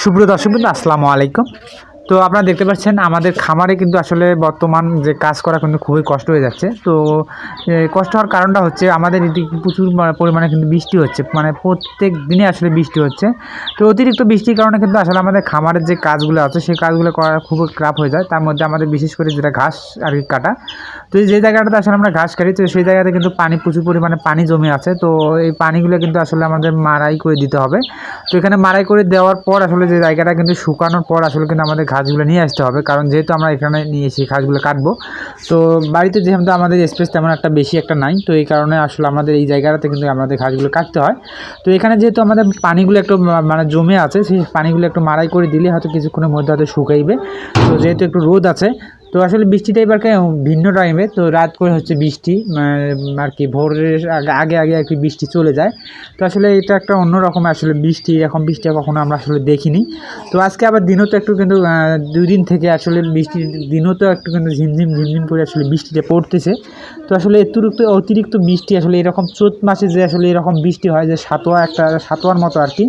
সুপ্রিয় দর্শকবৃন্দ, আসসালামু আলাইকুম। তো আপনারা দেখতে পাচ্ছেন আমাদের খামারে কিন্তু আসলে বর্তমান যে কাজ করা কিন্তু খুবই কষ্ট হয়ে যাচ্ছে। তো কষ্ট হওয়ার কারণটা হচ্ছে আমাদের এদিকে প্রচুর পরিমাণে কিন্তু বৃষ্টি হচ্ছে, মানে প্রত্যেক দিনে আসলে বৃষ্টি হচ্ছে। তো অতিরিক্ত বৃষ্টির কারণে কিন্তু আসলে আমাদের খামারের যে কাজগুলো আছে সেই কাজগুলো করা খুবই খারাপ হয়ে যায়। তার মধ্যে আমাদের বিশেষ করে যেটা ঘাস আর কি কাটা, তো যে জায়গাটাতে আসলে আমরা ঘাস কাটি, তো সেই জায়গাতে কিন্তু প্রচুর পরিমাণে পানি জমে আছে। তো এই পানিগুলো কিন্তু আসলে আমাদের মাড়াই করে দিতে হবে। তো এখানে মাড়াই করে দেওয়ার পর আসলে যে জায়গাটা কিন্তু শুকানোর পর আসলে কিন্তু আমাদের ঘাসগুলো নিয়ে আসতে হবে, কারণ যেহেতু আমরা এখানে নিয়ে এসে ঘাসগুলো কাটবো। তো বাড়িতে যেহেতু আমাদের স্পেস তেমন একটা বেশি একটা নাই, তো এই কারণে আসলে আমাদের এই জায়গাটাতে কিন্তু আমাদের ঘাসগুলো কাটতে হয়। তো এখানে যেহেতু আমাদের পানিগুলো একটু মানে জমে আছে, সেই পানিগুলো একটু মাড়াই করে দিলে হয়তো কিছুক্ষণের মধ্যে হয়তো শুকাইবে। তো যেহেতু একটু রোদ আছে, তো আসলে বৃষ্টিটা এবারকে ভিন্ন টাইমে, তো রাত করে হচ্ছে বৃষ্টি, আর কি ভোরের আগে আগে আর কি বৃষ্টি চলে যায়। তো আসলে এটা একটা অন্যরকম আসলে বৃষ্টি, এরকম বৃষ্টি কখনো আমরা আসলে দেখিনি। তো আজকে আবার দিনও তো একটু কিন্তু 2 দিন থেকে আসলে বৃষ্টির দিনও তো একটু কিন্তু ঝিমঝিম ঝিমঝিম করে আসলে বৃষ্টিটা পড়তেছে। তো আসলে অতিরিক্ত বৃষ্টি আসলে এরকম চৈত মাসে যে আসলে এরকম বৃষ্টি হয়, যে সাতোয়ার মতো আর কি।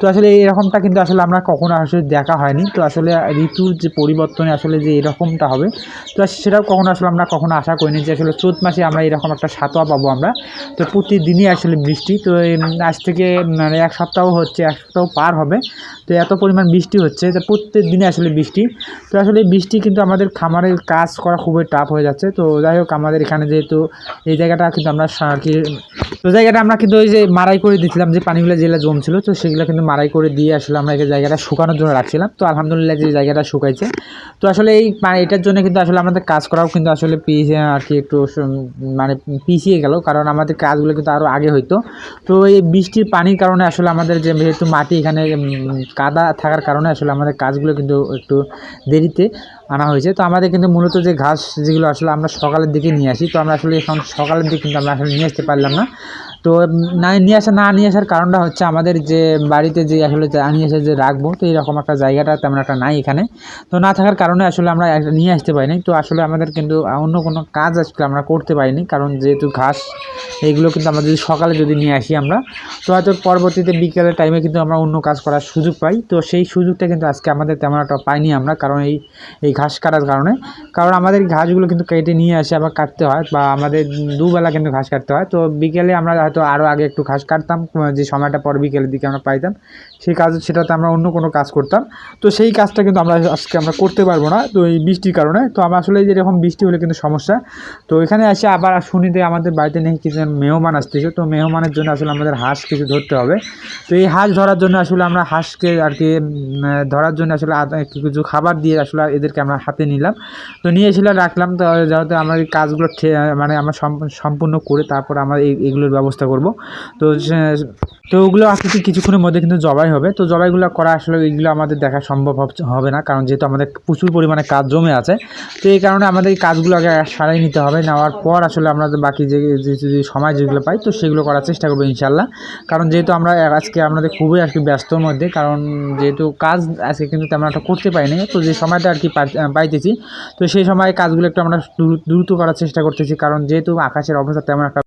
তো আসলে এরকমটা কিন্তু আসলে আমরা কখনো আসলে দেখা হয়নি। তো আসলে ঋতুর যে পরিবর্তনে আসলে যে এরকমটা হবে, তো সেটাও কখনো আসলে আমরা কখনো আশা করিনি যে আসলে চৈত মাসে আমরা এরকম একটা সাতোয়া পাবো আমরা। তো প্রতিদিনই আসলে বৃষ্টি, তো আজ থেকে মানে এক সপ্তাহ পার হবে। তো এত পরিমাণ বৃষ্টি হচ্ছে, তো প্রত্যেক দিনে আসলে বৃষ্টি। তো আসলে বৃষ্টি কিন্তু আমাদের খামারের কাজ করা খুবই টাফ হয়ে যাচ্ছে। তো যাই হোক, আমাদের এখানে যেহেতু এই জায়গাটা কিন্তু আমরা আর কি, তো জায়গাটা আমরা কিন্তু ওই যে মাড়াই করে দিয়েছিলাম, যে পানিগুলো যেগুলো জমছিল, তো সেগুলো কিন্তু মাড়াই করে দিয়ে আসলে আমরা এই জায়গাটা শুকানোর জন্য রাখছিলাম। তো আলহামদুলিল্লাহ যে জায়গাটা শুকাইছে। তো আসলে এটার জন্য কিন্তু আসলে আমাদের কাজ করাও কিন্তু আসলে আর কি একটু মানে পিছিয়ে গেল, কারণ আমাদের কাজগুলো কিন্তু আরও আগে হইতো। তো এই বৃষ্টির পানির কারণে আসলে আমাদের যেহেতু মাটি এখানে কাদা থাকার কারণে আসলে আমাদের কাজগুলো কিন্তু একটু দেরিতে আনা হয়েছে। তো আমাদের কিন্তু মূলত যে ঘাস যেগুলো আসলে আমরা সকালের দিকে নিয়ে আসি, তো আমরা আসলে এখন সকালের দিকে কিন্তু আমরা আসলে নিয়ে আসতে পারলাম না। তো নিয়ে আসার কারণটা হচ্ছে আমাদের যে বাড়িতে যে আসলে নিয়ে এসে যে রাখবো, তো এরকম একটা জায়গাটা তেমন একটা নাই এখানে। তো না থাকার কারণে আসলে আমরা একটা নিয়ে আসতে পারিনি। তো আসলে আমাদের কিন্তু অন্য কোনো কাজ আজকে আমরা করতে পারিনি, কারণ যেহেতু ঘাস এইগুলো কিন্তু আমরা যদি সকালে যদি নিয়ে আসি আমরা, তো হয়তো পরবর্তীতে বিকেলের টাইমে কিন্তু আমরা অন্য কাজ করার সুযোগ পাই। তো সেই সুযোগটা কিন্তু আজকে আমাদের তেমন একটা পাইনি আমরা, কারণ এই ঘাস কাটার কারণে। কারণ আমাদের ঘাসগুলো কিন্তু কেটে নিয়ে আসে আবার কাটতে হয়, বা আমাদের দুবেলা কিন্তু ঘাস কাটতে হয়। তো বিকেলে আমরা হয়তো আরও আগে একটু ঘাস কাটতাম, যে সময়টা পর বিকেলের দিকে আমরা পাইতাম, সেটাতে আমরা অন্য কোনো কাজ করতাম। তো সেই কাজটা কিন্তু আজকে আমরা করতে পারবো না, তো এই বৃষ্টির কারণে। তো আমরা আসলে যেরকম বৃষ্টি হলে কিন্তু সমস্যা। তো এখানে এসে আবার শুনি যে আমাদের বাড়িতে নেই কিছু মেহমান আসতেছে, তো মেহমানের জন্য আসলে আমাদের হাঁস কিছু ধরতে হবে। তো এই হাঁস ধরার জন্য আসলে আমরা হাঁসকে আর কি ধরার জন্য আসলে কিছু খাবার দিয়ে আসলে এদেরকে আমরা হাতে নিলাম। তো নিয়ে এসেছিলাম, রাখলাম। তো যাতে আমরা এই কাজগুলো মানে আমরা সম্পূর্ণ করে তারপর আমরা এগুলোর ব্যবস্থা করব। তো ওগুলো আসলে কিছুক্ষণের মধ্যে কিন্তু জবাই হবে। তো জবাইগুলো করা আসলে এইগুলো আমাদের দেখা সম্ভব হবে না, কারণ যেহেতু আমাদের প্রচুর পরিমাণে কাজ জমে আছে। তো এই কারণে আমাদের এই কাজগুলো আগে সারাই নিতে হবে। নেওয়ার পর আসলে আমরা বাকি যে সময় যেগুলো পাই, তো সেগুলো করার চেষ্টা করবো ইনশাল্লাহ। কারণ যেহেতু আমরা আজকে আমাদের খুবই আর কি ব্যস্তর মধ্যে, কারণ যেহেতু কাজ আজকে কিন্তু তেমন একটা করতে পারিনি। তো যে সময়টা আর কি পাইতেছি, তো সেই সময় কাজগুলো একটু আমরা দ্রুত করার চেষ্টা করতেছি, কারণ যেহেতু আকাশের অবস্থা তেমন একটা